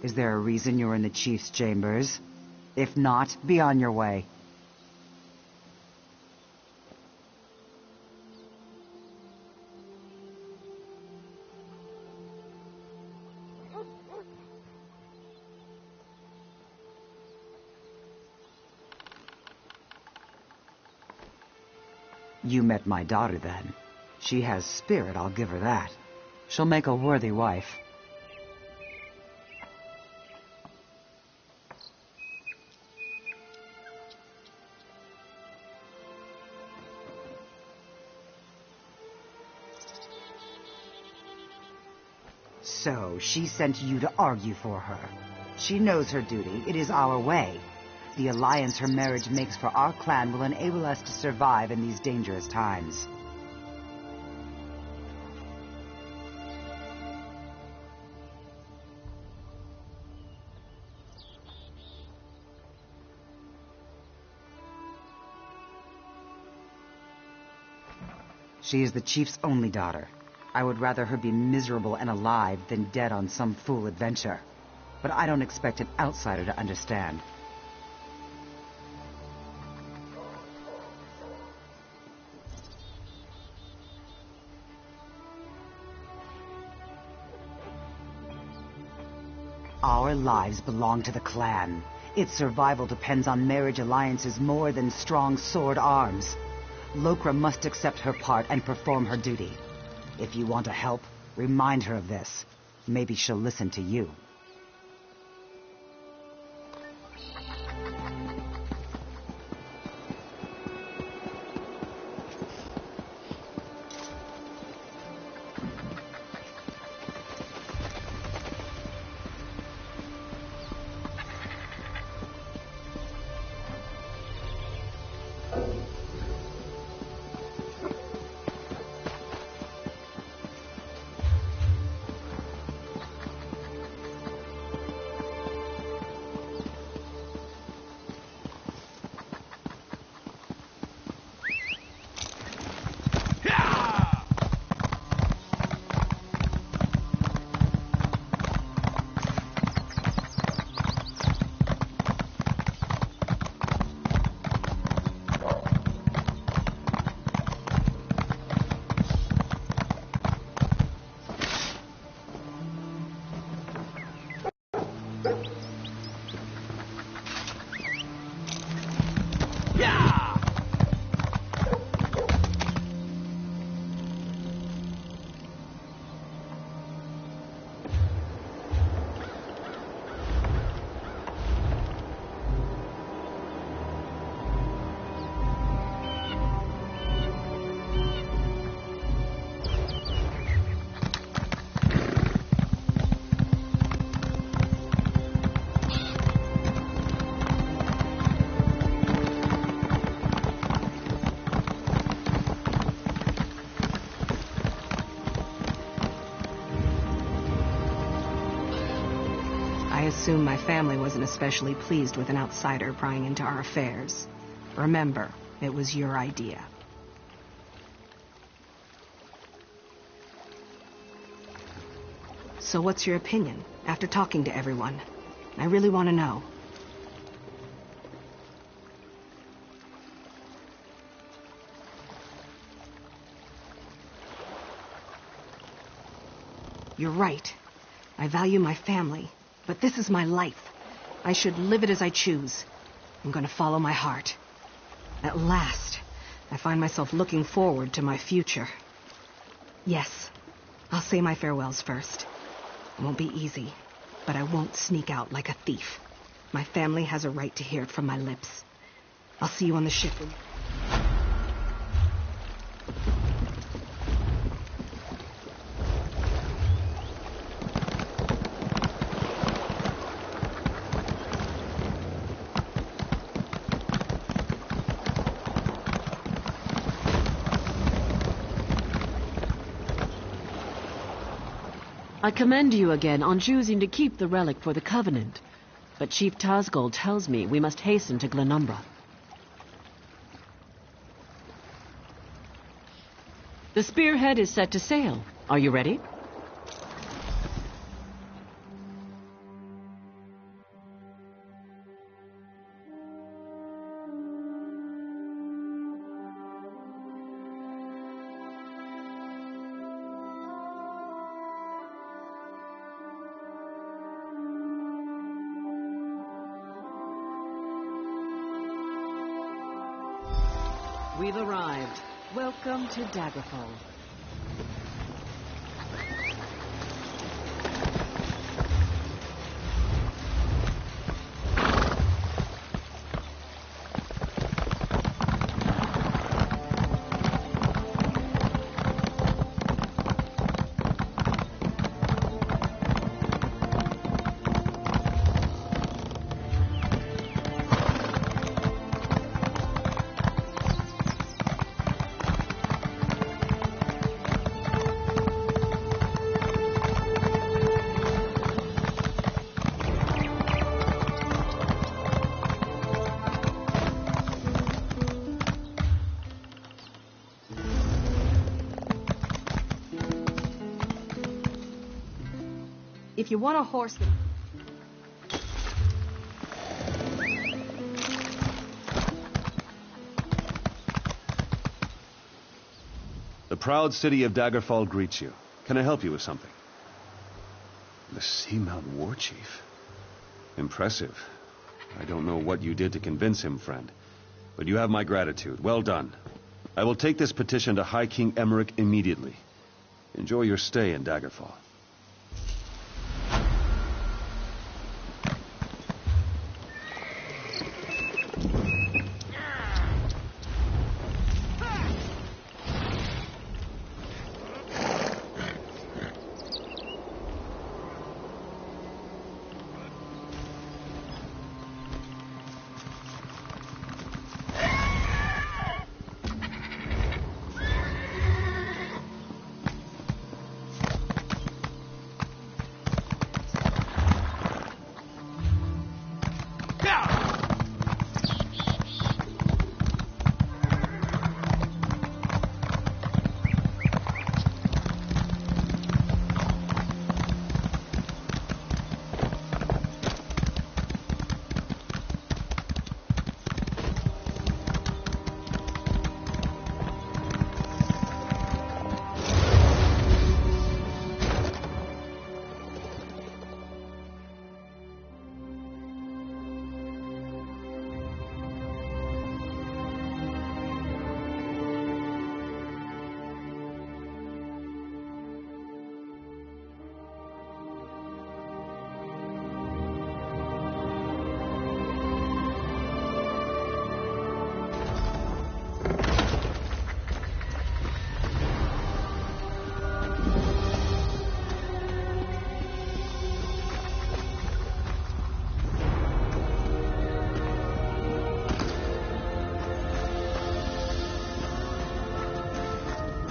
Is there a reason you're in the Chief's chambers? If not, be on your way. You met my daughter, then. She has spirit, I'll give her that. She'll make a worthy wife. So, she sent you to argue for her. She knows her duty. It is our way. The alliance her marriage makes for our clan will enable us to survive in these dangerous times. She is the Chief's only daughter. I would rather her be miserable and alive than dead on some fool adventure. But I don't expect an outsider to understand. Our lives belong to the clan. Its survival depends on marriage alliances more than strong sword arms. Lokra must accept her part and perform her duty. If you want to help, remind her of this. Maybe she'll listen to you. I assume my family wasn't especially pleased with an outsider prying into our affairs. Remember, it was your idea. So what's your opinion, after talking to everyone? I really want to know. You're right. I value my family, but this is my life. I should live it as I choose. I'm going to follow my heart. At last, I find myself looking forward to my future. Yes, I'll say my farewells first. It won't be easy, but I won't sneak out like a thief. My family has a right to hear it from my lips. I'll see you on the ship. I commend you again on choosing to keep the relic for the Covenant. But Chief Tazgol tells me we must hasten to Glenumbra. The spearhead is set to sail. Are you ready? We've arrived. Welcome to Daggerfall. If you want a horse... The proud city of Daggerfall greets you. Can I help you with something? The Seamount War Chief. Impressive. I don't know what you did to convince him, friend. But you have my gratitude. Well done. I will take this petition to High King Emmerich immediately. Enjoy your stay in Daggerfall.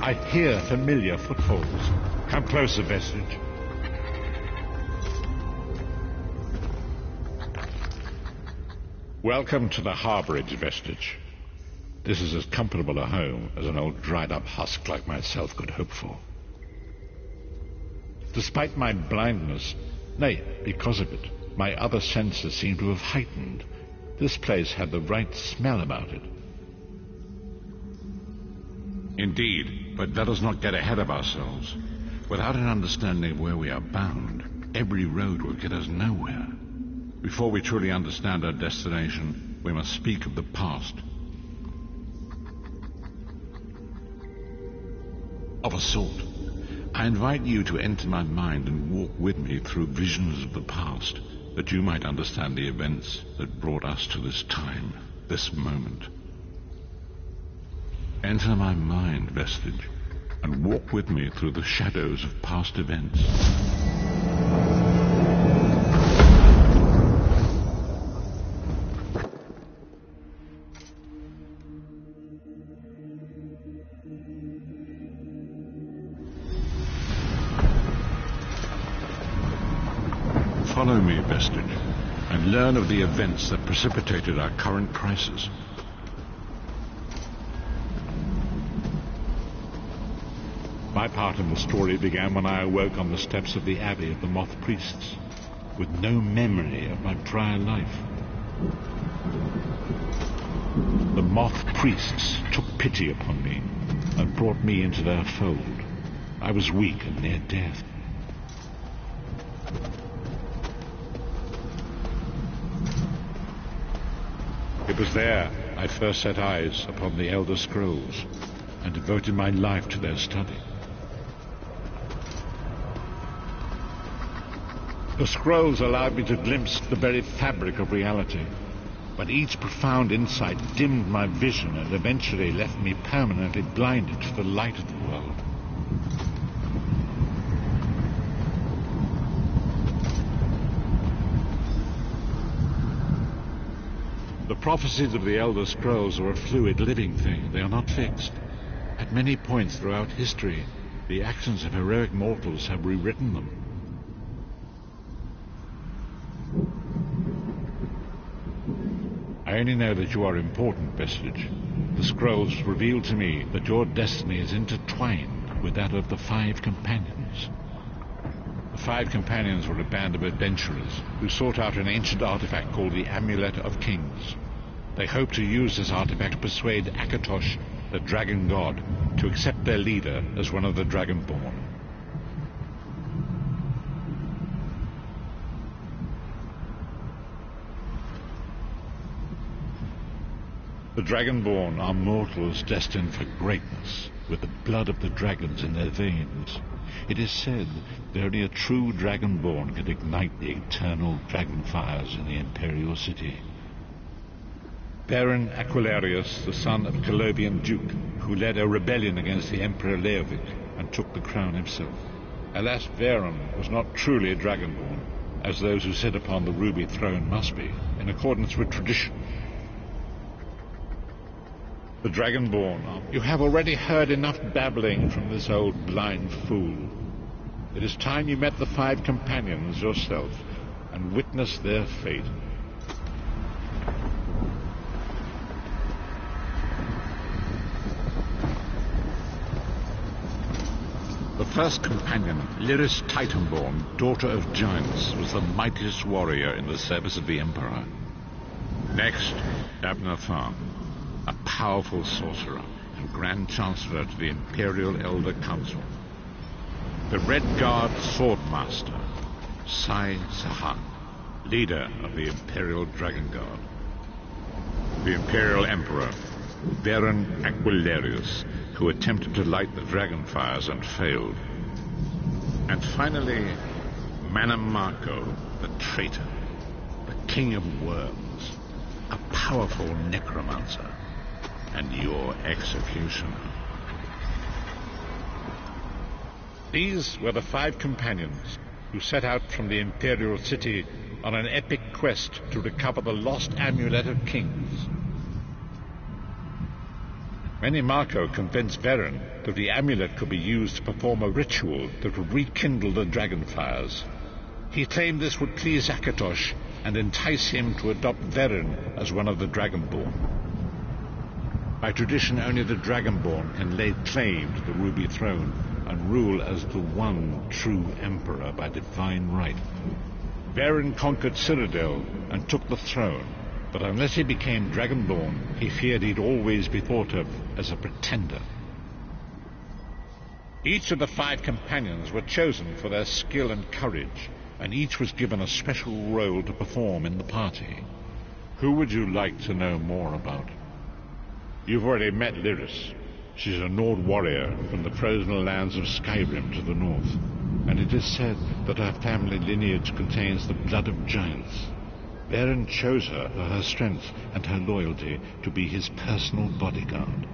I hear familiar footfalls. Come closer, Vestige. Welcome to the harborage, Vestige. This is as comfortable a home as an old dried-up husk like myself could hope for. Despite my blindness, nay, because of it, my other senses seem to have heightened. This place had the right smell about it. Indeed, but let us not get ahead of ourselves. Without an understanding of where we are bound, every road will get us nowhere. Before we truly understand our destination, we must speak of the past. Of a sort. I invite you to enter my mind and walk with me through visions of the past, that you might understand the events that brought us to this time, this moment. Enter my mind, Vestige, and walk with me through the shadows of past events. Follow me, Vestige, and learn of the events that precipitated our current crisis. My part in the story began when I awoke on the steps of the Abbey of the Moth Priests, with no memory of my prior life. The Moth Priests took pity upon me and brought me into their fold. I was weak and near death. It was there, I first set eyes upon the Elder Scrolls and devoted my life to their study. The scrolls allowed me to glimpse the very fabric of reality, but each profound insight dimmed my vision and eventually left me permanently blinded to the light of the world. The prophecies of the Elder Scrolls are a fluid, living thing. They are not fixed. At many points throughout history, the actions of heroic mortals have rewritten them. I only know that you are important, Vestige. The scrolls reveal to me that your destiny is intertwined with that of the Five Companions. The Five Companions were a band of adventurers who sought out an ancient artifact called the Amulet of Kings. They hoped to use this artifact to persuade Akatosh, the dragon god, to accept their leader as one of the Dragonborn. The Dragonborn are mortals destined for greatness, with the blood of the dragons in their veins. It is said that only a true Dragonborn can ignite the eternal dragon fires in the Imperial City. Baron Aquilarius, the son of Colovian Duke, who led a rebellion against the Emperor Leovic and took the crown himself. Alas, Varen was not truly a Dragonborn, as those who sit upon the ruby throne must be, in accordance with tradition. The Dragonborn, you have already heard enough babbling from this old blind fool. It is time you met the Five Companions yourself and witnessed their fate. The first companion, Lyris Titanborn, daughter of giants, was the mightiest warrior in the service of the Emperor. Next, Abner Tharn, a powerful sorcerer and Grand Chancellor to the Imperial Elder Council. The Red Guard Swordmaster, Sai Sahan, leader of the Imperial Dragon Guard. The Imperial Emperor, Baron Aquilarius, who attempted to light the dragon fires and failed. And finally, Manamarco, the traitor, the King of Worms, a powerful necromancer, and your executioner. These were the Five Companions who set out from the Imperial City on an epic quest to recover the lost Amulet of Kings. Menimarco convinced Varen that the amulet could be used to perform a ritual that would rekindle the dragon fires. He claimed this would please Akatosh and entice him to adopt Varen as one of the Dragonborn. By tradition, only the Dragonborn can lay claim to the Ruby Throne and rule as the one true Emperor by divine right. Varen conquered Cyrodiil and took the throne, but unless he became Dragonborn, he feared he'd always be thought of as a pretender. Each of the Five Companions were chosen for their skill and courage, and each was given a special role to perform in the party. Who would you like to know more about? You've already met Lyris. She's a Nord warrior from the frozen lands of Skyrim to the north, and it is said that her family lineage contains the blood of giants. Varen chose her for her strength and her loyalty to be his personal bodyguard.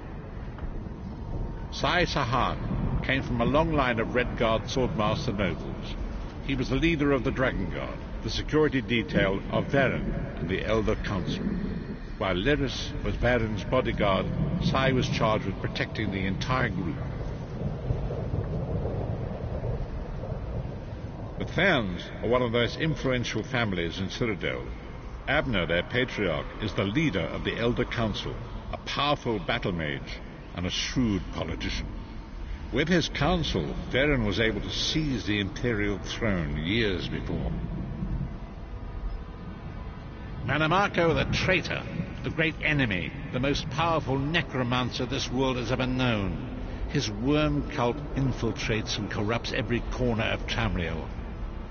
Sai Sahan came from a long line of Red Guard swordmaster nobles. He was the leader of the Dragon Guard, the security detail of Varen and the Elder Council. While Lyris was Varen's bodyguard, Sai was charged with protecting the entire group. The Therns are one of the most influential families in Cyrodiil. Abner, their patriarch, is the leader of the Elder Council, a powerful battle mage and a shrewd politician. With his council, Varen was able to seize the Imperial throne years before. Manamarco the traitor, the great enemy, the most powerful necromancer this world has ever known. His worm cult infiltrates and corrupts every corner of Tamriel.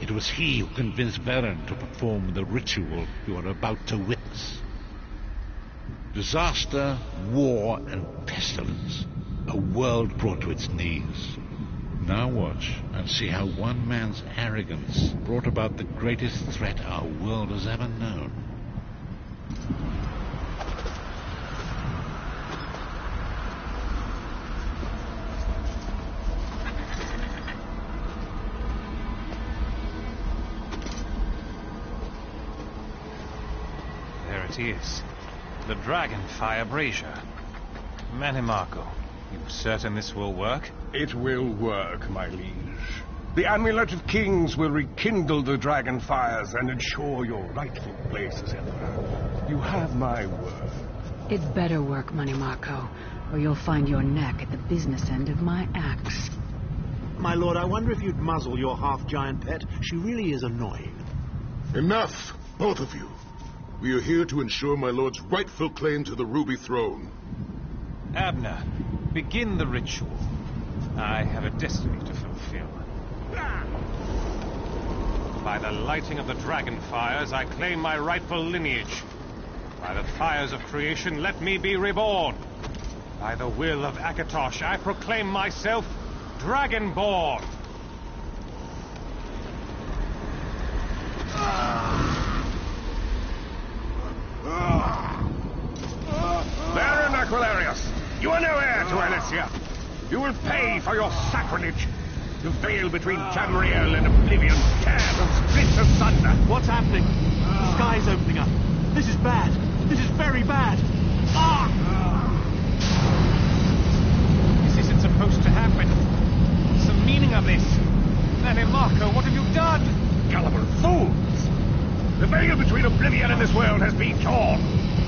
It was he who convinced Varen to perform the ritual you are about to witness. Disaster, war, and pestilence. A world brought to its knees. Now watch and see how one man's arrogance brought about the greatest threat our world has ever known. There it is. The Dragonfire Brazier. Manimarco, you certain this will work? It will work, my liege. The Amulet of Kings will rekindle the dragon fires and ensure your rightful place as Emperor. You have my word. It better work, Manimarco, or you'll find your neck at the business end of my axe. My lord, I wonder if you'd muzzle your half-giant pet. She really is annoying. Enough, both of you. We are here to ensure my lord's rightful claim to the Ruby Throne. Abner, begin the ritual. I have a destiny to fulfill. By the lighting of the dragon fires, I claim my rightful lineage. By the fires of creation, let me be reborn. By the will of Akatosh, I proclaim myself Dragonborn. Baron Aquilarius, you are no heir to Alessia. You will pay for your sacrilege. The veil between Tamriel and Oblivion tears and splits asunder. What's happening? The sky's opening up. This is bad. This is very bad. This isn't supposed to happen. What's the meaning of this? Manimarco, what have you done? Gullible fools! The veil between Oblivion and this world has been torn.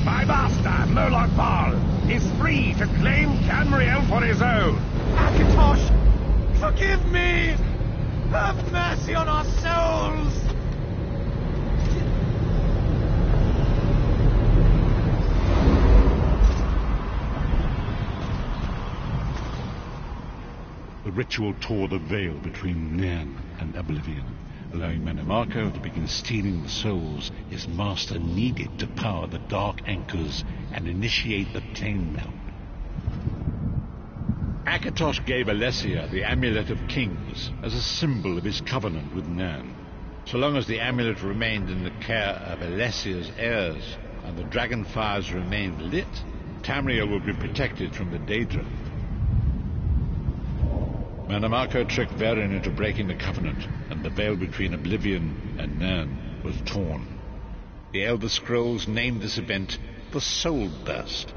My master, Moloch Baal, is free to claim Tamriel for his own. Akatosh, forgive me! Have mercy on our souls! The ritual tore the veil between Nairn and Oblivion, allowing Manimarco to begin stealing the souls his master needed to power the dark anchors and initiate the plane melt. Akatosh gave Alessia the Amulet of Kings as a symbol of his covenant with Nairn. So long as the amulet remained in the care of Alessia's heirs and the dragon fires remained lit, Tamriel would be protected from the Daedra. Manimarco tricked Verin into breaking the covenant, and the veil between Oblivion and Nairn was torn. The Elder Scrolls named this event the Soul Burst.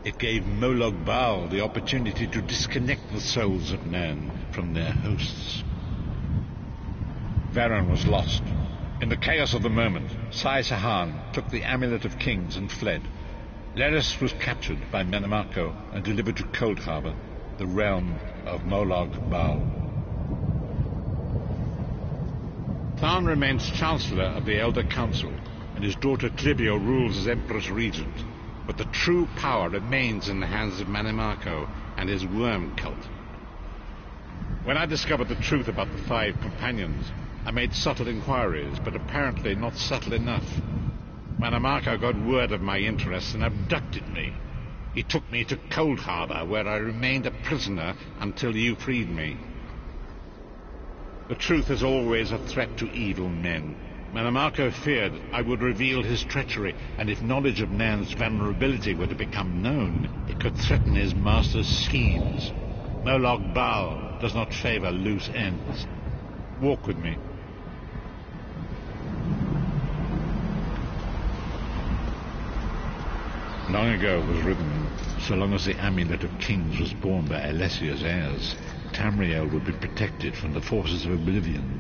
It gave Moloch Baal the opportunity to disconnect the souls of Nairn from their hosts. Verin was lost. In the chaos of the moment, Sai Sahan took the Amulet of Kings and fled. Leris was captured by Manimarco and delivered to Cold Harbor, the realm of Moloch Baal. Tharn remains Chancellor of the Elder Council, and his daughter Clivio rules as Empress Regent. But the true power remains in the hands of Manimarco and his worm cult. When I discovered the truth about the 5 companions, I made subtle inquiries, but apparently not subtle enough. Manimarco got word of my interests and abducted me. He took me to Cold Harbor, where I remained a prisoner until you freed me. The truth is always a threat to evil men. Manimarco feared I would reveal his treachery, and if knowledge of Nairn's vulnerability were to become known, it could threaten his master's schemes. Moloch Baal does not favor loose ends. Walk with me. Long ago it was written, so long as the Amulet of Kings was borne by Alessia's heirs, Tamriel would be protected from the forces of Oblivion.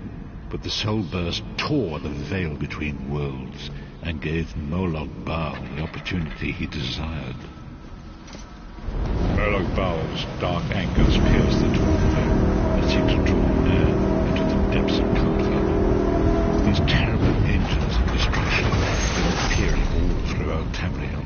But the Soul Burst tore the veil between worlds and gave Moloch Baal the opportunity he desired. Moloch Baal's dark anchors pierced the torn veil and seemed to draw Nairn into the depths of Cold Harbor. These terrible engines of destruction were appearing all throughout Tamriel.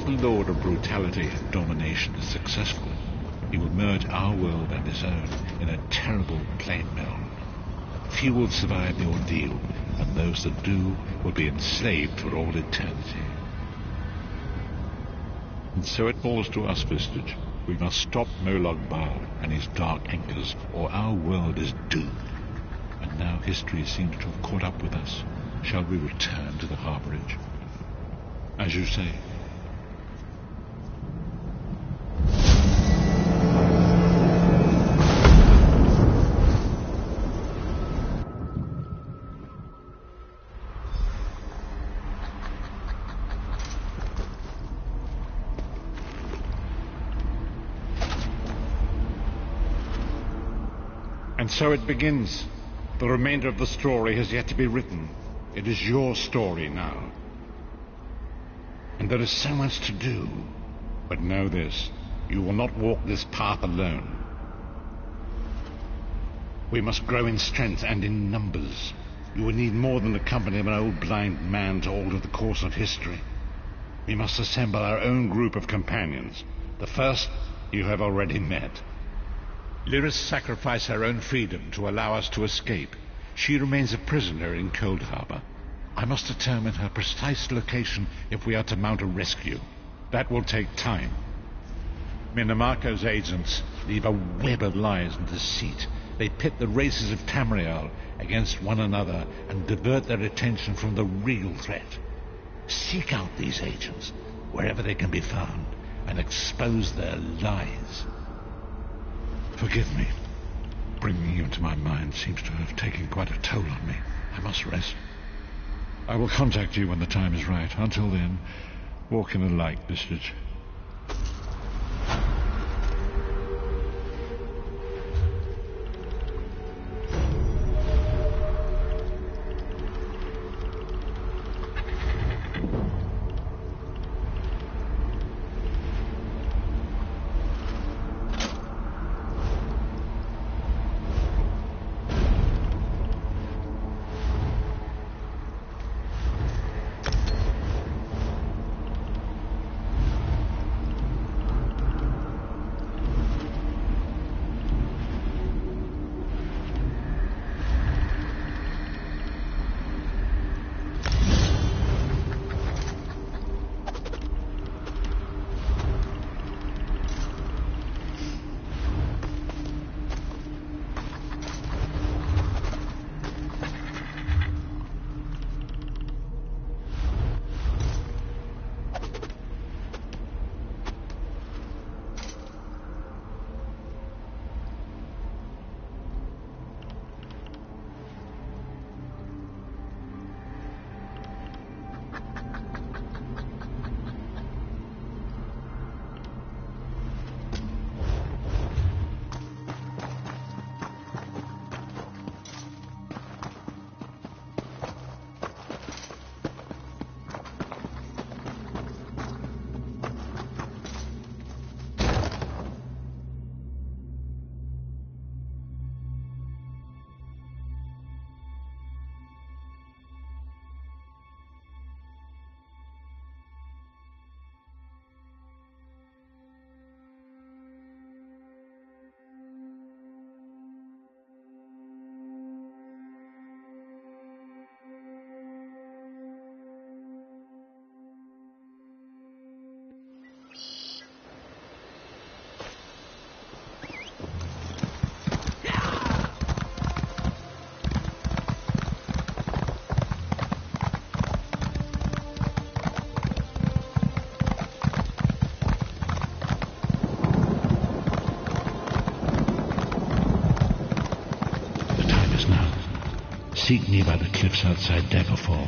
the Lord of Brutality and Domination is successful, he will merge our world and his own in a terrible plain meld. Few will survive the ordeal, and those that do will be enslaved for all eternity. And so it falls to us, Vistage. We must stop Molag Bal and his dark anchors, or our world is doomed. And now history seems to have caught up with us. Shall we return to the harborage? As you say. And so it begins. The remainder of the story has yet to be written. It is your story now. And there is so much to do. But know this, you will not walk this path alone. We must grow in strength and in numbers. You will need more than the company of an old blind man to alter the course of history. We must assemble our own group of companions. The first you have already met. Lyris sacrificed her own freedom to allow us to escape. She remains a prisoner in Cold Harbor. I must determine her precise location if we are to mount a rescue. That will take time. Minamako's agents leave a web of lies and deceit. They pit the races of Tamriel against one another and divert their attention from the real threat. Seek out these agents wherever they can be found and expose their lies. Forgive me. Bringing you into my mind seems to have taken quite a toll on me. I must rest. I will contact you when the time is right. Until then, walk in the light, Vistage. Seek me by the cliffs outside Daggerfall.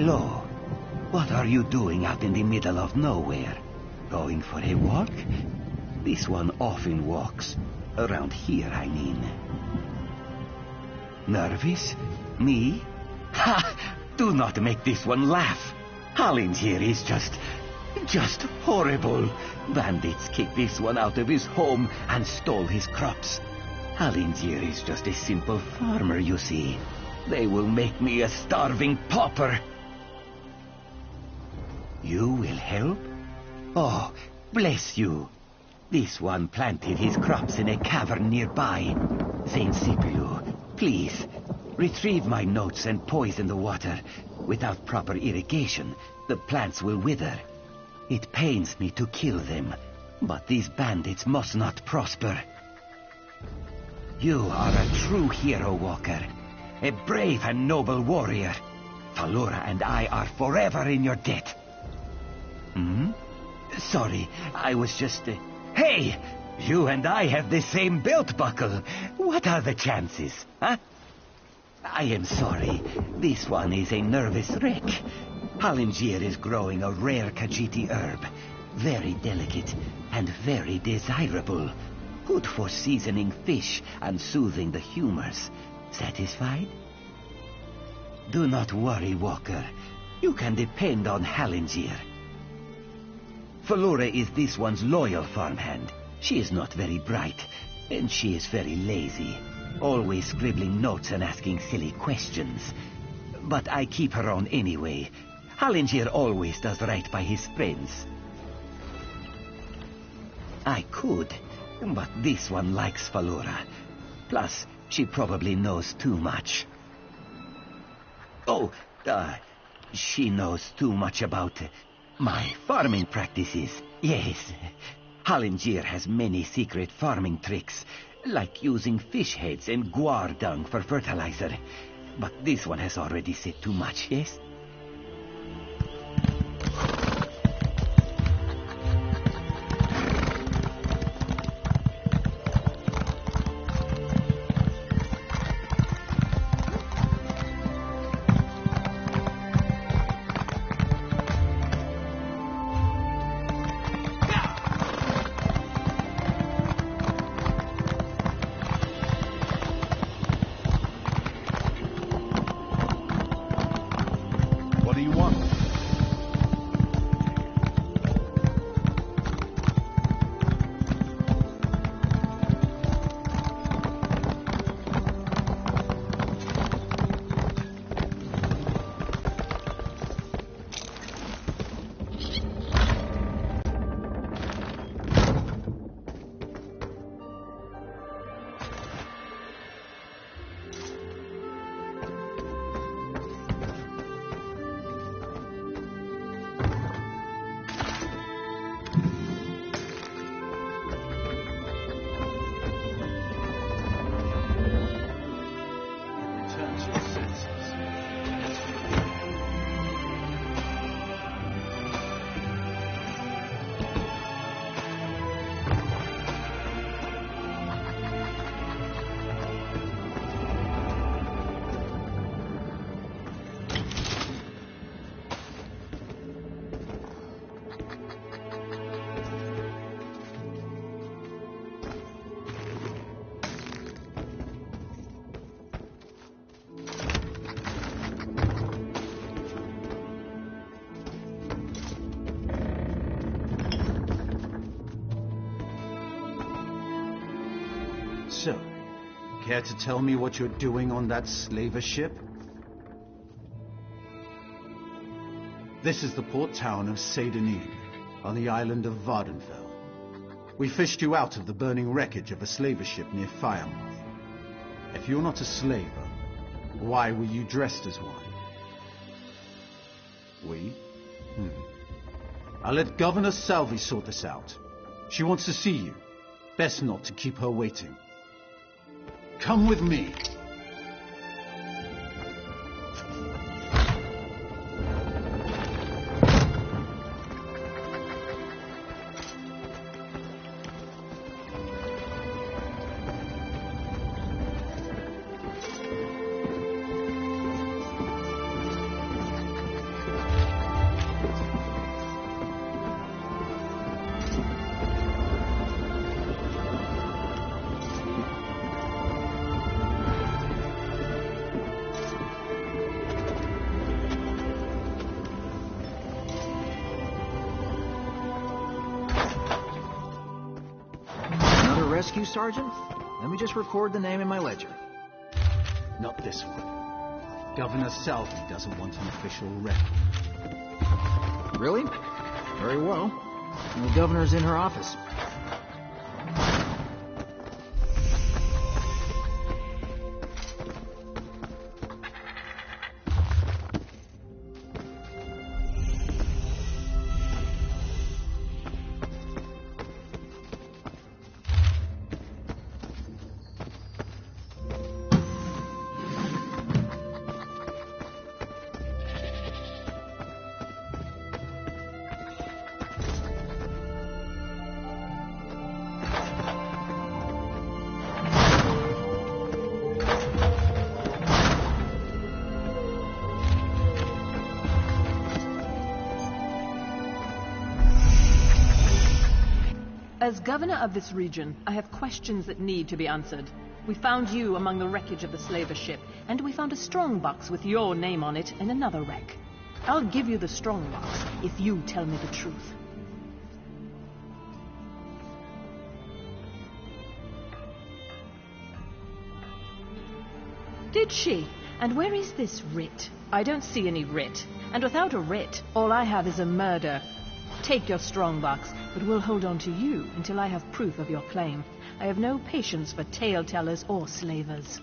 Hello. What are you doing out in the middle of nowhere? Going for a walk? This one often walks. Around here, I mean. Nervous? Me? Ha! Do not make this one laugh. Hollins here is just horrible. Bandits kicked this one out of his home and stole his crops. Hollins here is just a simple farmer, you see. They will make me a starving pauper. You will help? Oh, bless you. This one planted his crops in a cavern nearby. Saint Scipio, please, retrieve my notes and poison the water. Without proper irrigation, the plants will wither. It pains me to kill them, but these bandits must not prosper. You are a true hero, Walker. A brave and noble warrior. Falora and I are forever in your debt. Sorry, I was just... Hey! You and I have the same belt buckle. What are the chances, huh? I am sorry. This one is a nervous wreck. Halingier is growing a rare Khajiiti herb. Very delicate and very desirable. Good for seasoning fish and soothing the humors. Satisfied? Do not worry, Walker. You can depend on Halingier. Falora is this one's loyal farmhand. She is not very bright, and she is very lazy. Always scribbling notes and asking silly questions. But I keep her on anyway. Halingier always does right by his friends. I could, but this one likes Falora. Plus, she probably knows too much. Oh, she knows too much about my farming practices. Yes. Halingier has many secret farming tricks, like using fish heads and guar dung for fertilizer. But this one has already said too much, yes? So, care to tell me what you're doing on that slaver ship? This is the port town of Seydanig, on the island of Vardenfell. We fished you out of the burning wreckage of a slaver ship near Firemouth. If you're not a slaver, why were you dressed as one? We? I'll let Governor Salvi sort this out. She wants to see you. Best not to keep her waiting. Come with me. rescue, Sergeant? Let me just record the name in my ledger. Not this one. Governor Salvi doesn't want an official record. Really? Very well. The governor's in her office. As governor of this region, I have questions that need to be answered. We found you among the wreckage of the slaver ship, and we found a strongbox with your name on it in another wreck. I'll give you the strongbox if you tell me the truth. Did she? And where is this writ? I don't see any writ. And without a writ, all I have is a murder. Take your strongbox, but we'll hold on to you until I have proof of your claim. I have no patience for tale-tellers or slavers.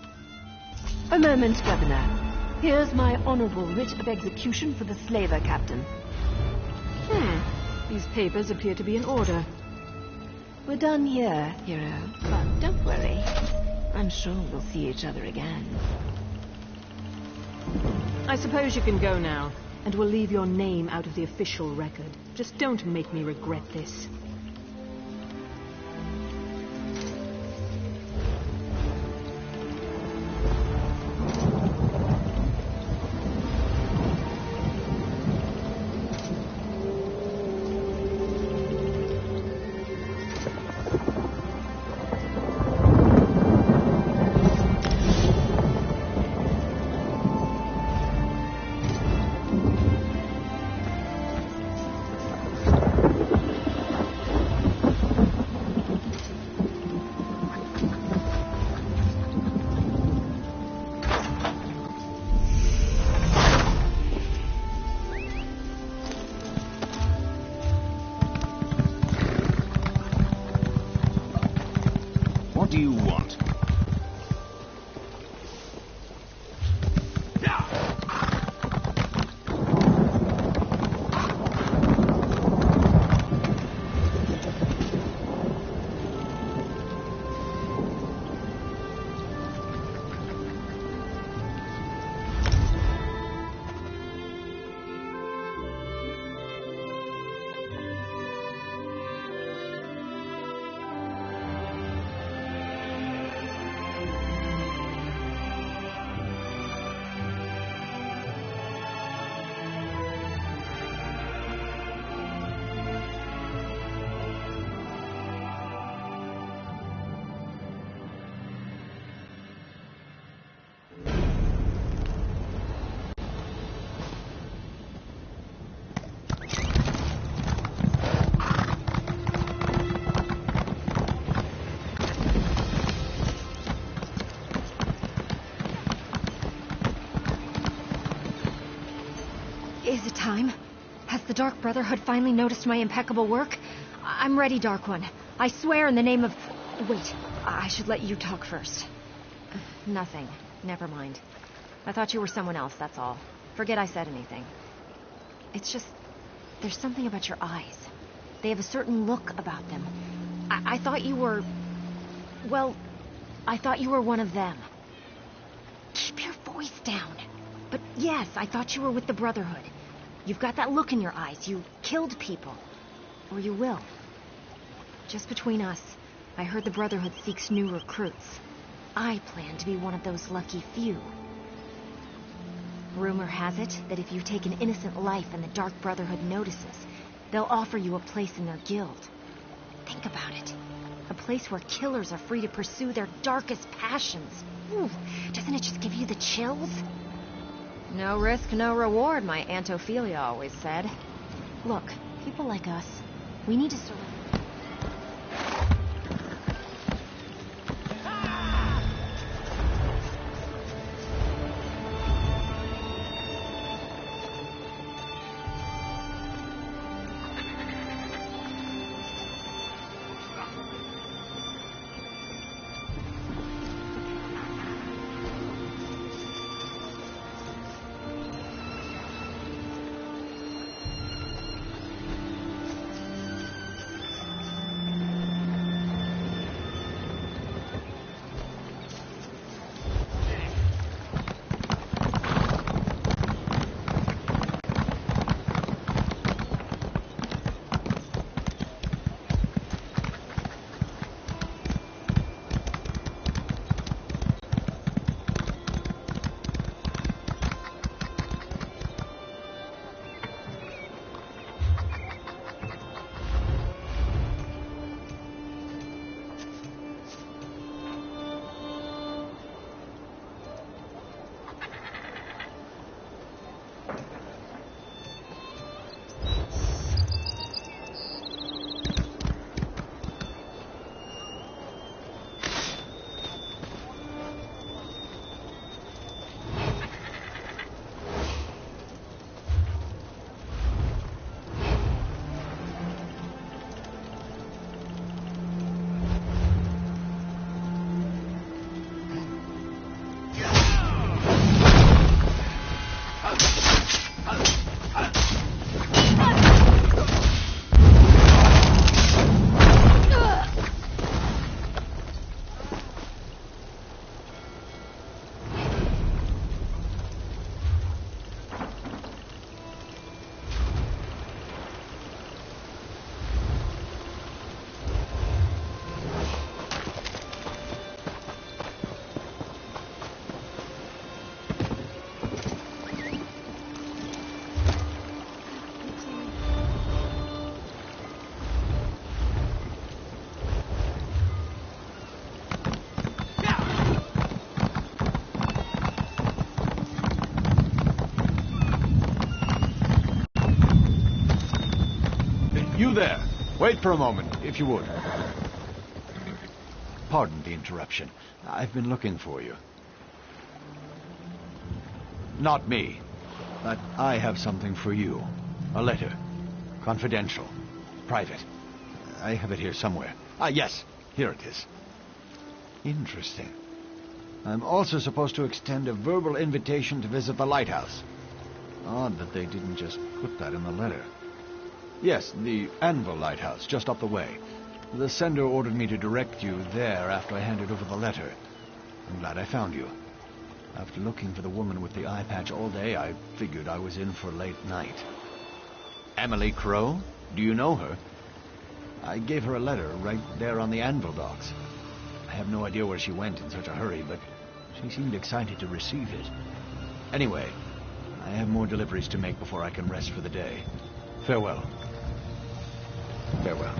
A moment, Governor. Here's my honorable writ of execution for the slaver captain. These papers appear to be in order. We're done here, hero. But don't worry. I'm sure we'll see each other again. I suppose you can go now, and we'll leave your name out of the official record. Just don't make me regret this. What do you want? Is it time? Has the Dark Brotherhood finally noticed my impeccable work? I'm ready, Dark One. I swear in the name of... Wait, I should let you talk first. Nothing. Never mind. I thought you were someone else, that's all. Forget I said anything. It's just... there's something about your eyes. They have a certain look about them. I thought you were... well, I thought you were one of them. Keep your voice down. But yes, I thought you were with the Brotherhood. You've got that look in your eyes. You killed people. Or you will. Just between us, I heard the Brotherhood seeks new recruits. I plan to be one of those lucky few. Rumor has it that if you take an innocent life and the Dark Brotherhood notices, they'll offer you a place in their guild. Think about it. A place where killers are free to pursue their darkest passions. Ooh, doesn't it just give you the chills? No risk, no reward, my Aunt Ophelia always said. Look, people like us, we need to surrender. there! Wait for a moment, if you would. Pardon the interruption. I've been looking for you. Not me. But I have something for you. A letter. Confidential. Private. I have it here somewhere. Ah, yes. Here it is. Interesting. I'm also supposed to extend a verbal invitation to visit the lighthouse. Odd that they didn't just put that in the letter. Yes, the Anvil Lighthouse, just up the way. The sender ordered me to direct you there after I handed over the letter. I'm glad I found you. After looking for the woman with the eye patch all day, I figured I was in for late night. Emily Crow? Do you know her? I gave her a letter right there on the Anvil docks. I have no idea where she went in such a hurry, but she seemed excited to receive it. Anyway, I have more deliveries to make before I can rest for the day. Farewell. Farewell.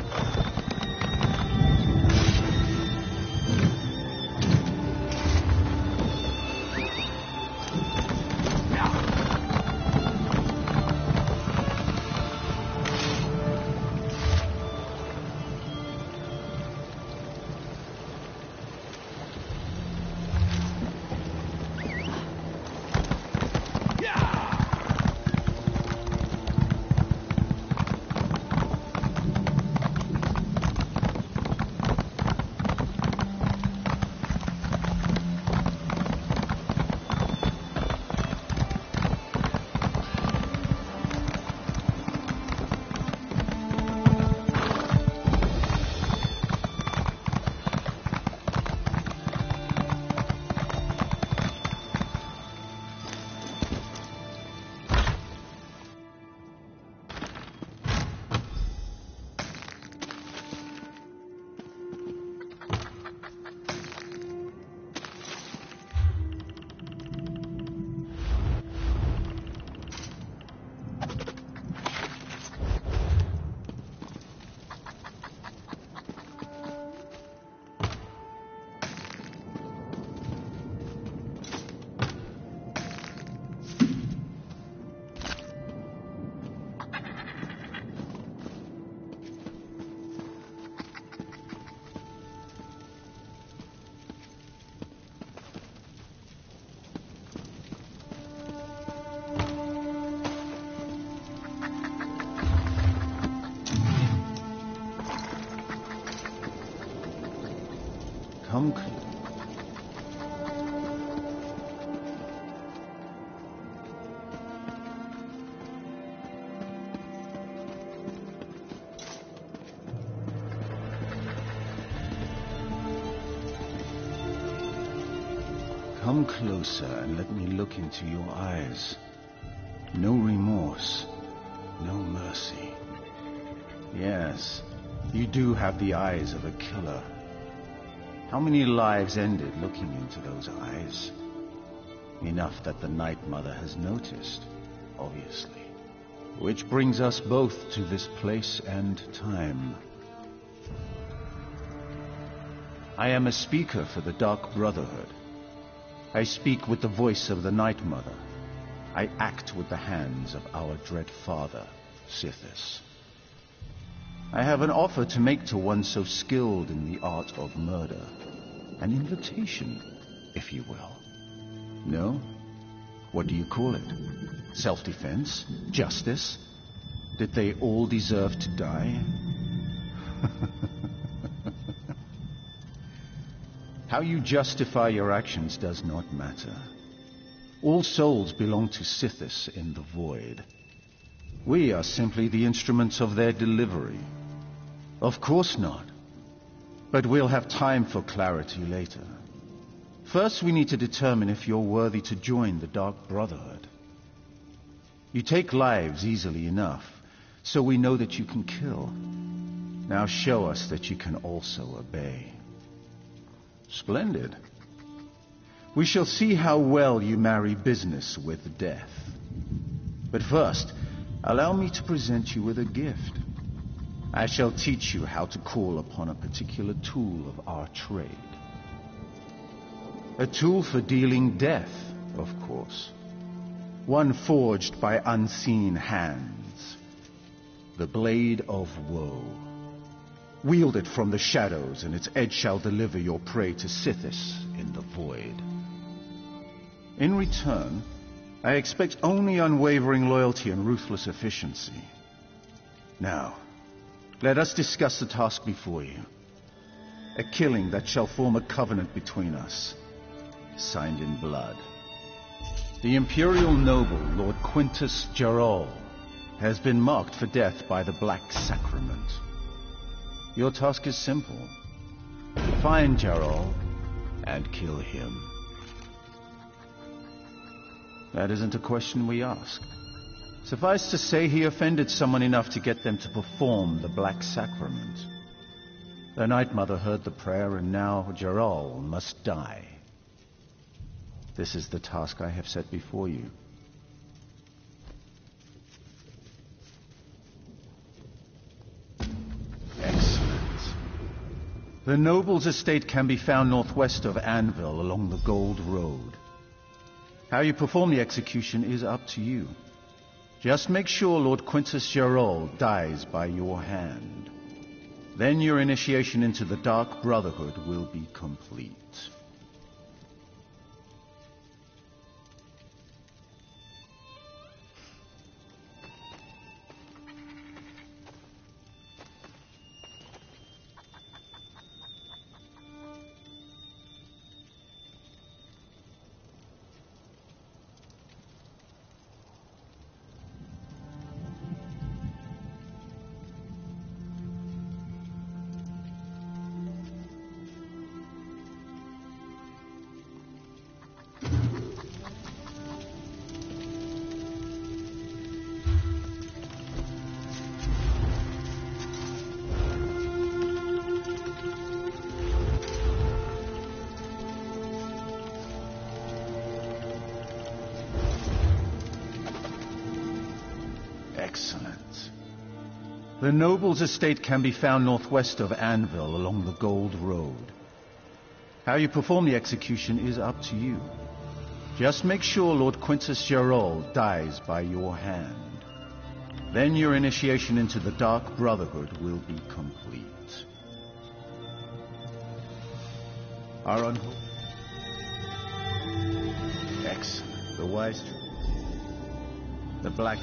Come closer and let me look into your eyes. No remorse, no mercy. Yes, you do have the eyes of a killer. How many lives ended looking into those eyes? Enough that the Night Mother has noticed, obviously. Which brings us both to this place and time. I am a speaker for the Dark Brotherhood. I speak with the voice of the Night Mother. I act with the hands of our dread father, Sithis. I have an offer to make to one so skilled in the art of murder. An invitation, if you will. No? What do you call it? Self-defense? Justice? Did they all deserve to die? How you justify your actions does not matter. All souls belong to Sithis in the void. We are simply the instruments of their delivery. Of course not. But we'll have time for clarity later. First, we need to determine if you're worthy to join the Dark Brotherhood. You take lives easily enough, so we know that you can kill. Now show us that you can also obey. Splendid. We shall see how well you marry business with death. But first, allow me to present you with a gift. I shall teach you how to call upon a particular tool of our trade. A tool for dealing death, of course. One forged by unseen hands. The Blade of Woe. Wield it from the shadows, and its edge shall deliver your prey to Sithis in the void. In return, I expect only unwavering loyalty and ruthless efficiency. Now, let us discuss the task before you. A killing that shall form a covenant between us, signed in blood. The Imperial noble, Lord Quintus Gerol, has been marked for death by the Black Sacrament. Your task is simple. Find Gerol and kill him. That isn't a question we ask. Suffice to say, he offended someone enough to get them to perform the Black Sacrament. The Night Mother heard the prayer, and now Gerol must die. This is the task I have set before you. Excellent. The noble's estate can be found northwest of Anvil along the Gold Road. How you perform the execution is up to you. Just make sure Lord Quintus Gerol dies by your hand. Then your initiation into the Dark Brotherhood will be complete. Excellent. The noble's estate can be found northwest of Anvil along the Gold Road. How you perform the execution is up to you. Just make sure Lord Quintus Gerol dies by your hand. Then your initiation into the Dark Brotherhood will be complete. Our Excellent. The wise... The black...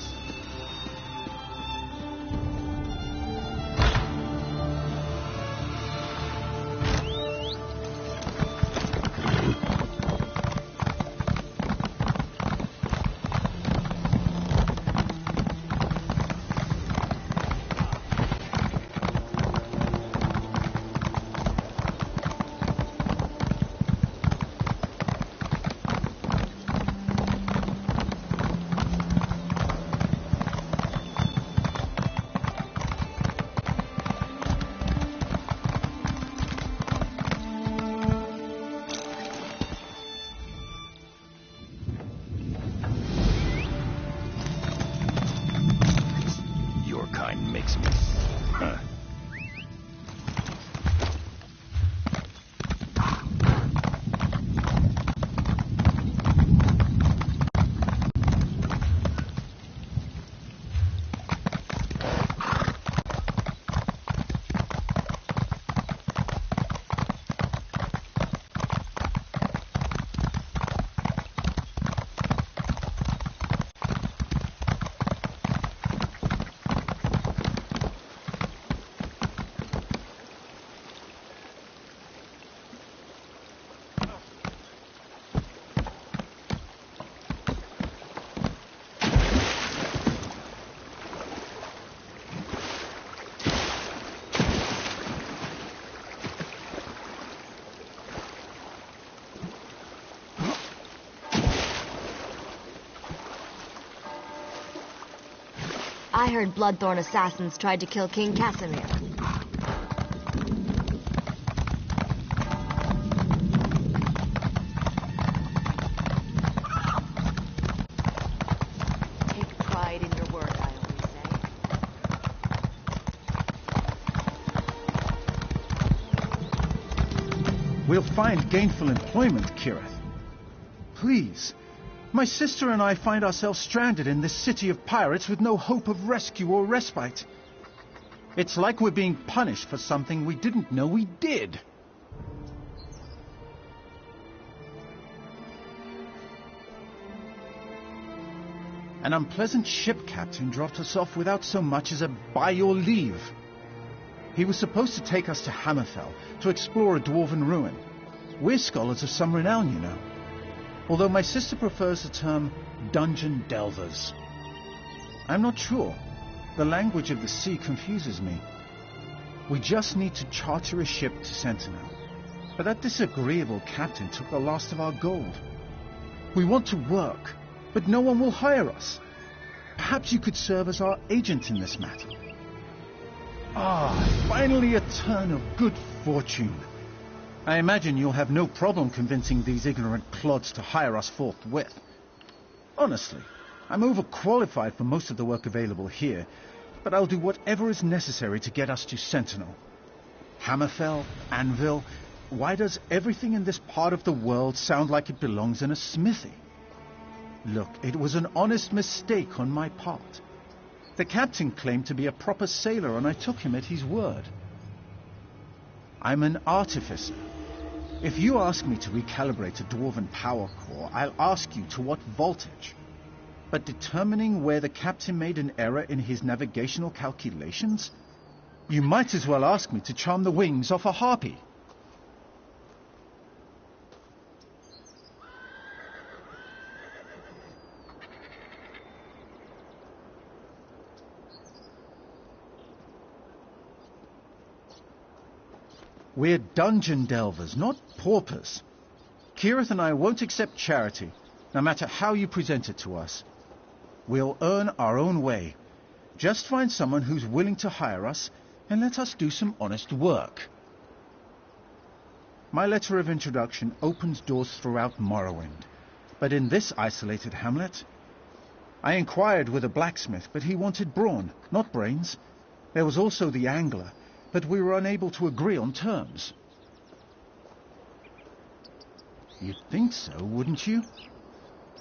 I heard Bloodthorn assassins tried to kill King Casimir. Take pride in your work, I always say. We'll find gainful employment, Kirith. Please. My sister and I find ourselves stranded in this city of pirates with no hope of rescue or respite. It's like we're being punished for something we didn't know we did. An unpleasant ship captain dropped us off without so much as a by your leave. He was supposed to take us to Hammerfell to explore a dwarven ruin. We're scholars of some renown, you know. Although my sister prefers the term dungeon delvers. I'm not sure. The language of the sea confuses me. We just need to charter a ship to Sentinel. But that disagreeable captain took the last of our gold. We want to work, but no one will hire us. Perhaps you could serve as our agent in this matter. Ah, finally a turn of good fortune. I imagine you'll have no problem convincing these ignorant clods to hire us forthwith. Honestly, I'm overqualified for most of the work available here, but I'll do whatever is necessary to get us to Sentinel. Hammerfell, Anvil, why does everything in this part of the world sound like it belongs in a smithy? Look, it was an honest mistake on my part. The captain claimed to be a proper sailor, and I took him at his word. I'm an artificer. If you ask me to recalibrate a dwarven power core, I'll ask you to what voltage. But determining where the captain made an error in his navigational calculations? You might as well ask me to charm the wings off a harpy. We're dungeon delvers, not paupers. Kirith and I won't accept charity, no matter how you present it to us. We'll earn our own way. Just find someone who's willing to hire us, and let us do some honest work. My letter of introduction opens doors throughout Morrowind, but in this isolated hamlet, I inquired with a blacksmith, but he wanted brawn, not brains. There was also the angler, but we were unable to agree on terms. You'd think so, wouldn't you?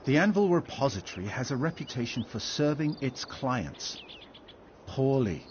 The Anvil Repository has a reputation for serving its clients poorly.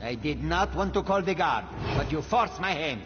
I did not want to call the guard, but you forced my hand.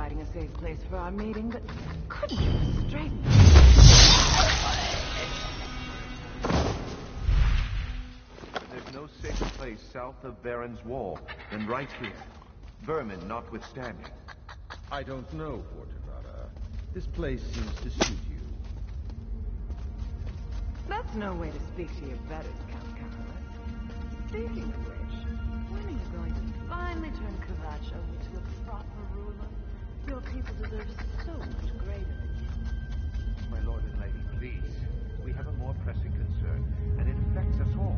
providing a safe place for our meeting, but couldn't you straighten? There's no safer place south of Baron's Wall than right here. Vermin notwithstanding. I don't know, Fortunata. This place seems to suit you. That's no way to speak to your betters, Count Carolus. Speaking of which, when are you going to finally turn Kvatch over to a proper ruler? Your people deserve so much greater than you. My lord and lady, please. We have a more pressing concern, and it affects us all.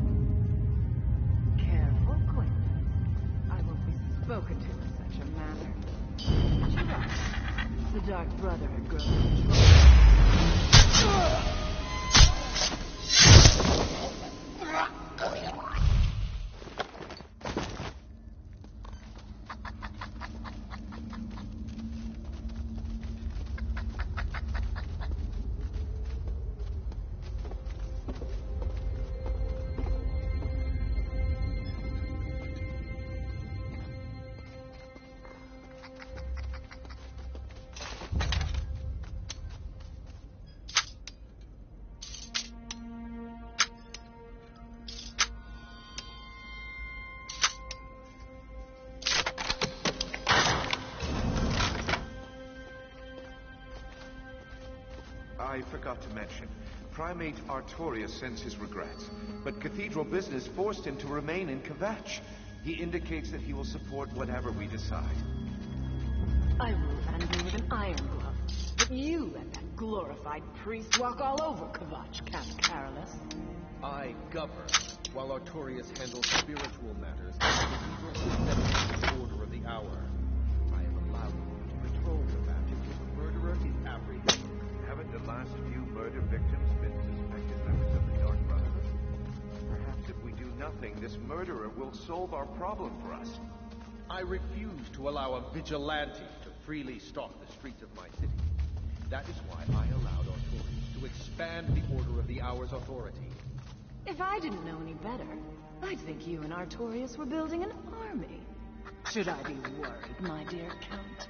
Careful, Quinn. I won't be spoken to in such a manner. You're right. The Dark Brotherhood grows control. I forgot to mention, Primate Artorius sends his regrets, but Cathedral business forced him to remain in Kvatch. He indicates that he will support whatever we decide. I rule Anvil with an iron glove, but you let that glorified priest walk all over Kvatch, Count Carolus. I govern, while Artorius handles spiritual matters and the Cathedral is the order of the hour. I am allowed to patrol Kvatch until the murderer is apprehended. Haven't the last few murder victims been suspected members of the Dark Brotherhood? Perhaps if we do nothing, this murderer will solve our problem for us. I refuse to allow a vigilante to freely stalk the streets of my city. That is why I allowed Artorius to expand the Order of the Hour's authority. If I didn't know any better, I'd think you and Artorius were building an army. Should I be worried, my dear Count?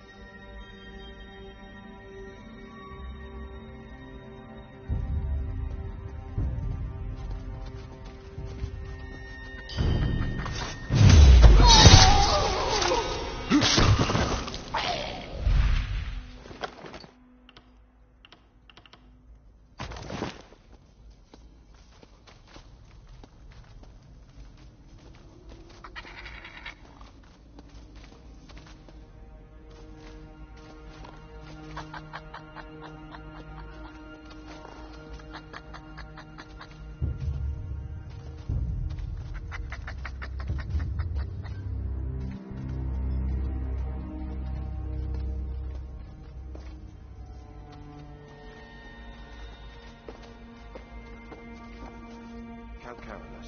Carolus,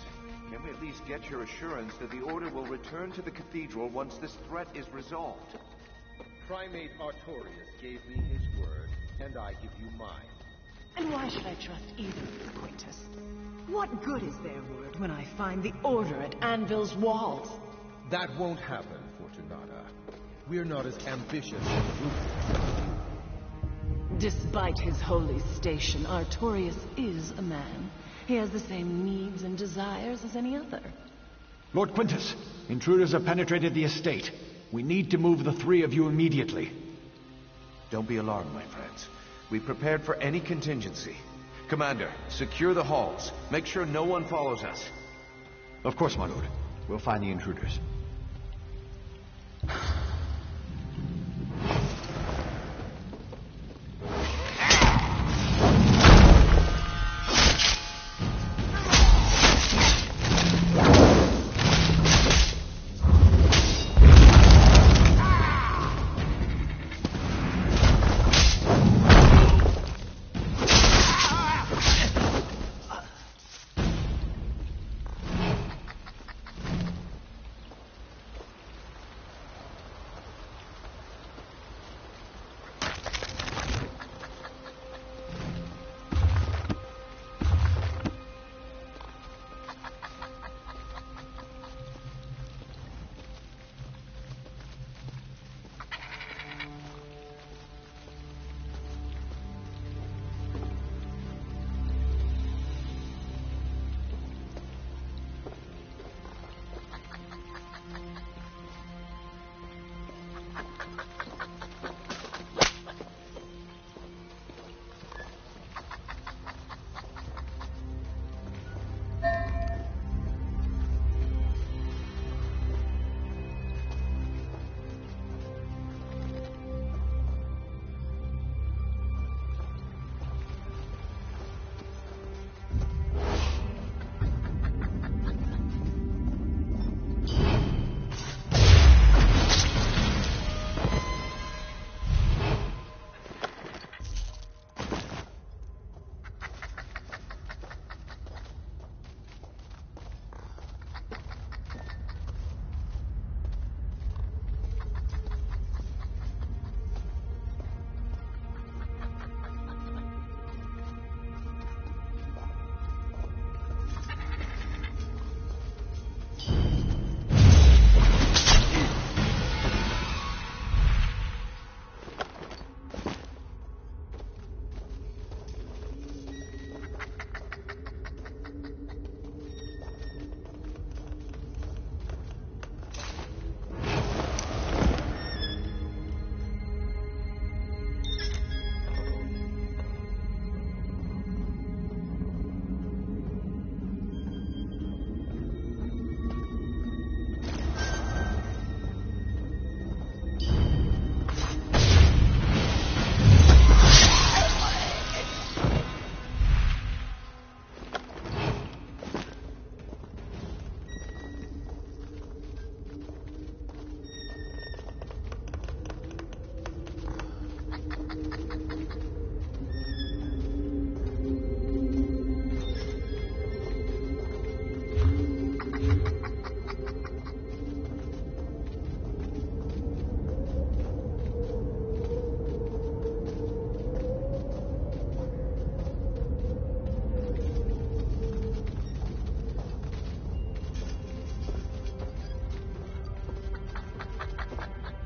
can we at least get your assurance that the Order will return to the Cathedral once this threat is resolved? Primate Artorius gave me his word, and I give you mine. And why should I trust either of you, Quintus? What good is their word when I find the Order at Anvil's walls? That won't happen, Fortunata. We're not as ambitious as Rufus. Despite his holy station, Artorius is a man. He has the same needs and desires as any other. Lord Quintus, intruders have penetrated the estate. We need to move the three of you immediately. Don't be alarmed, my friends. We prepared for any contingency. Commander, secure the halls. Make sure no one follows us. Of course, my lord. We'll find the intruders.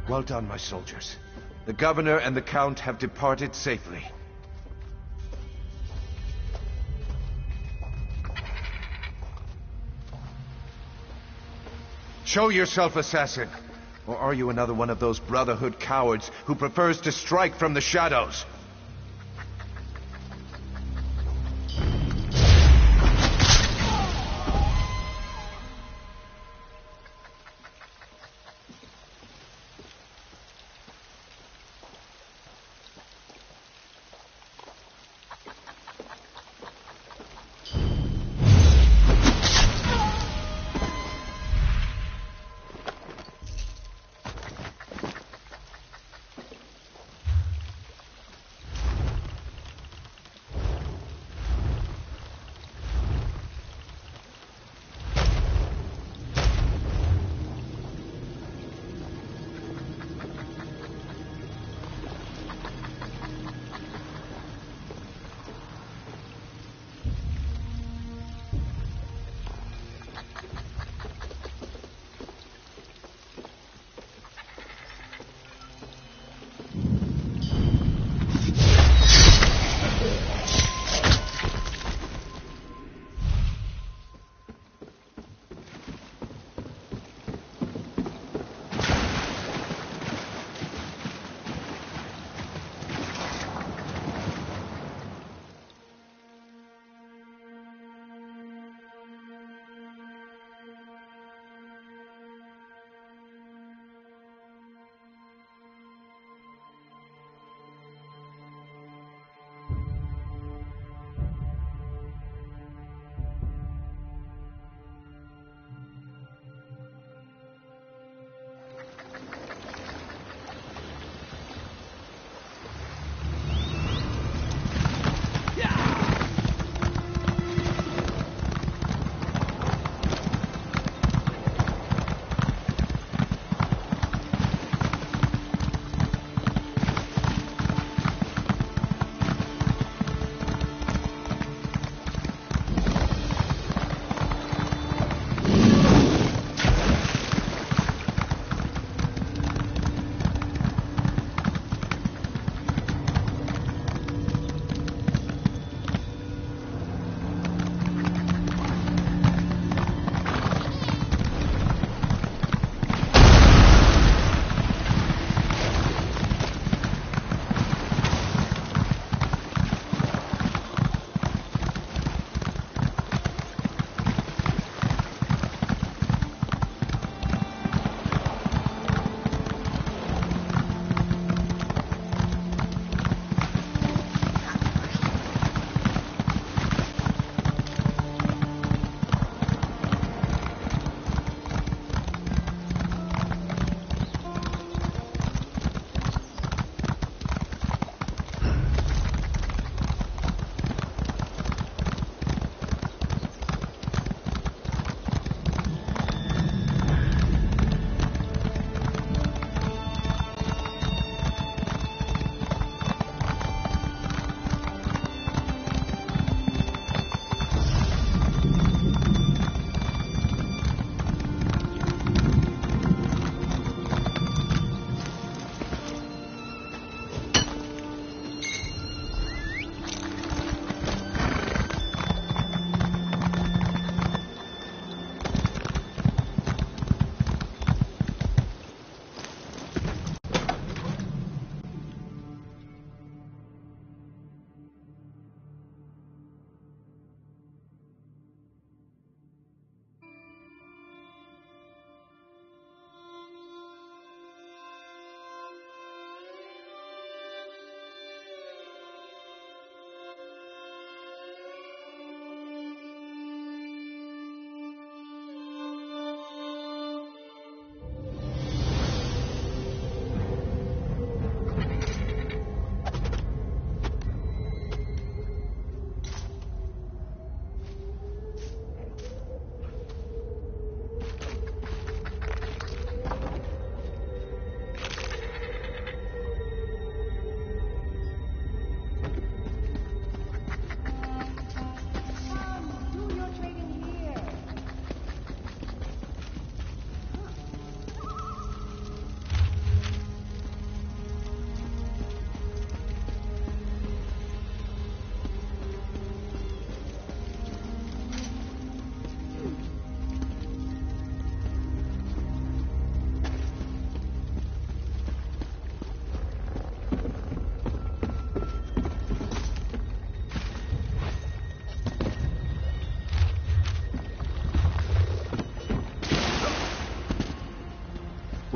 Well done, my soldiers. The governor and the count have departed safely. Show yourself, assassin! Or are you another one of those Brotherhood cowards who prefers to strike from the shadows?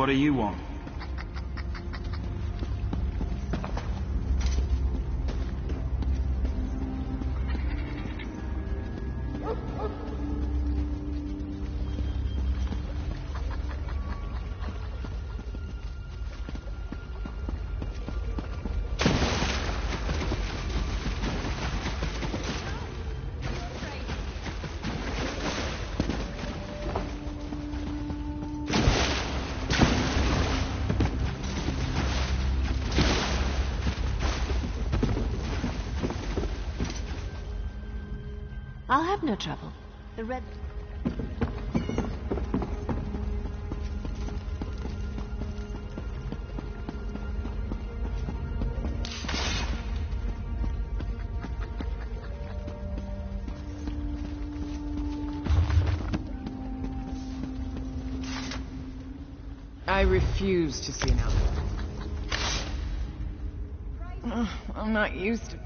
What do you want? I'll have no trouble. The red... I refuse to see an outlaw. I'm not used to...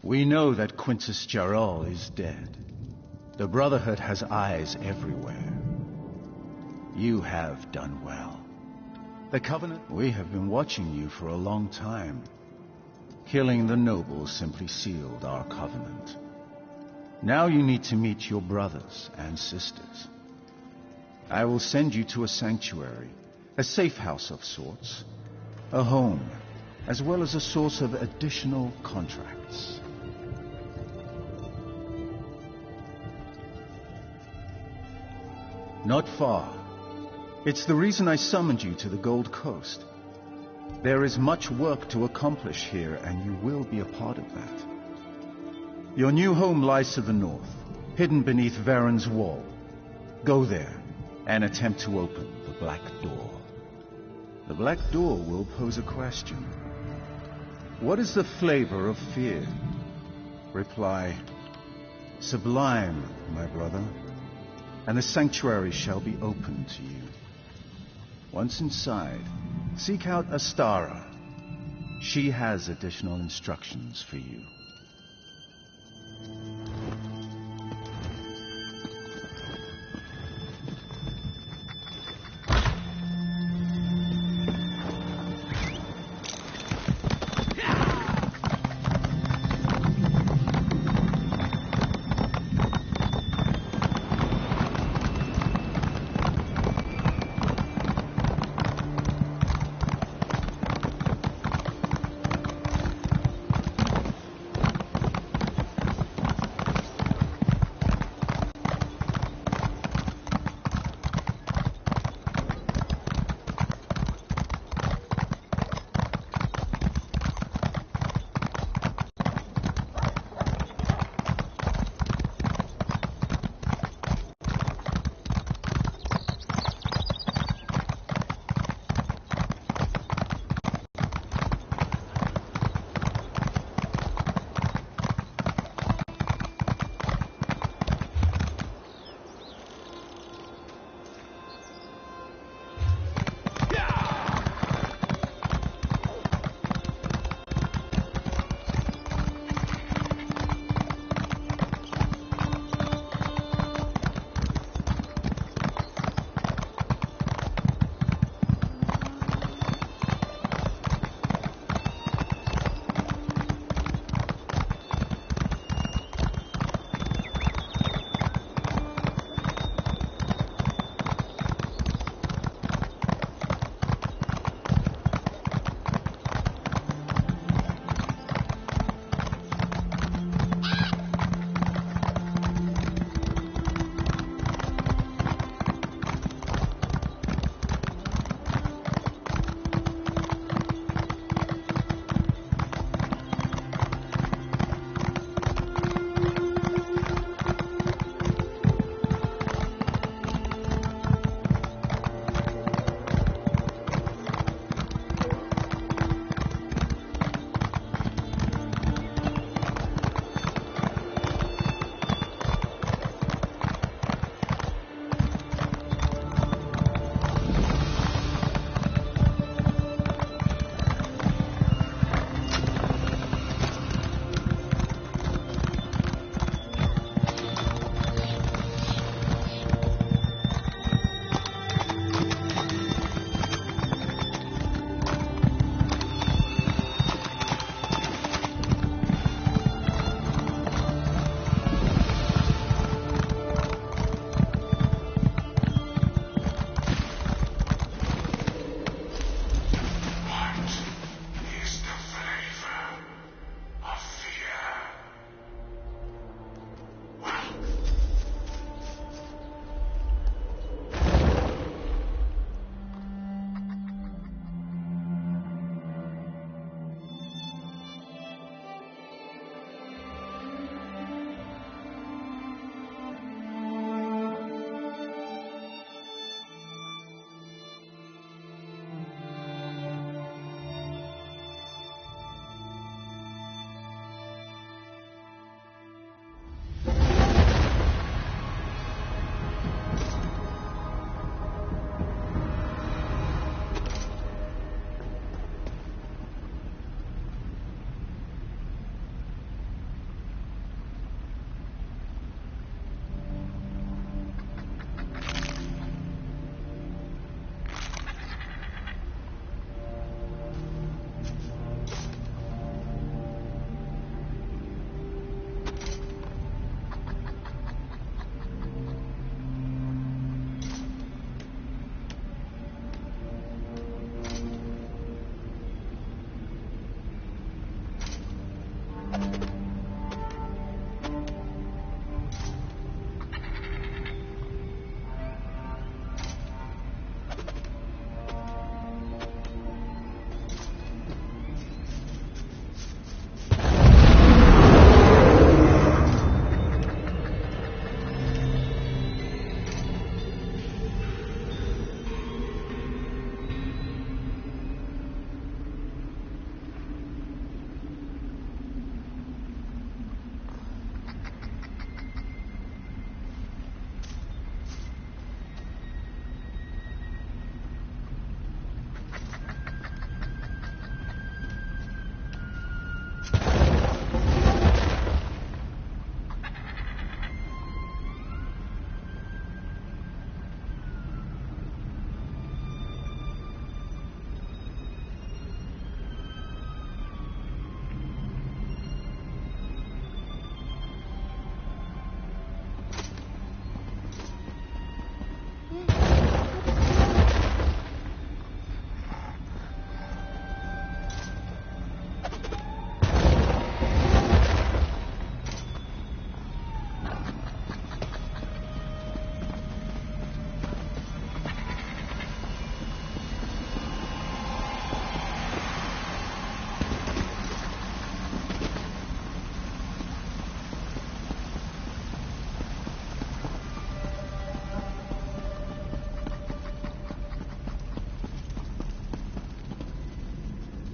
We know that Quintus Jarol is dead. The Brotherhood has eyes everywhere. You have done well. The Covenant, we have been watching you for a long time. Killing the nobles simply sealed our covenant. Now you need to meet your brothers and sisters. I will send you to a sanctuary, a safe house of sorts, a home, as well as a source of additional contracts. Not far. It's the reason I summoned you to the Gold Coast. There is much work to accomplish here, and you will be a part of that. Your new home lies to the north, hidden beneath Varen's wall. Go there, and attempt to open the Black Door. The Black Door will pose a question. What is the flavor of fear? Reply, sublime, my brother, and the sanctuary shall be open to you. Once inside, seek out Astara. She has additional instructions for you.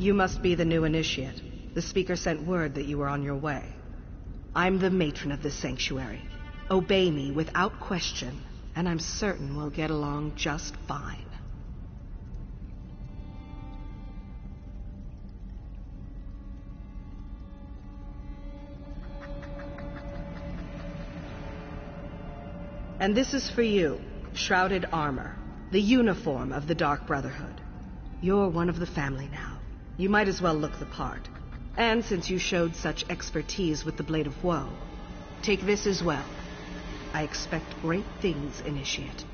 You must be the new initiate. The speaker sent word that you were on your way. I'm the matron of this sanctuary. Obey me without question, and I'm certain we'll get along just fine. And this is for you, shrouded armor, the uniform of the Dark Brotherhood. You're one of the family now. You might as well look the part. And since you showed such expertise with the Blade of Woe, take this as well. I expect great things, Initiate.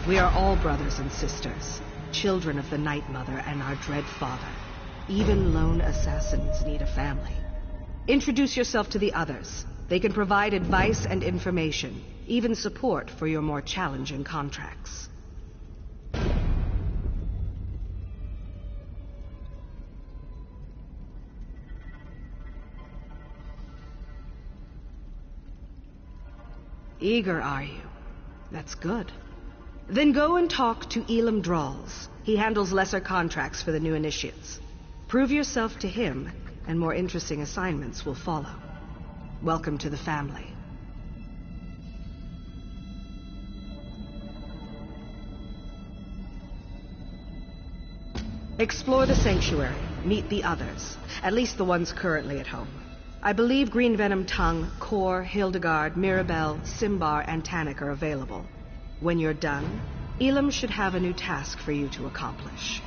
We are all brothers and sisters, children of the Night Mother and our dread father. Even lone assassins need a family. Introduce yourself to the others. They can provide advice and information, even support for your more challenging contracts. Eager, are you? That's good. Then go and talk to Elam Drawls. He handles lesser contracts for the new initiates. Prove yourself to him, and more interesting assignments will follow. Welcome to the family. Explore the sanctuary. Meet the others. At least the ones currently at home. I believe Green Venom Tongue, Kor, Hildegard, Mirabelle, Simbar, and Tannic are available. When you're done, Elam should have a new task for you to accomplish.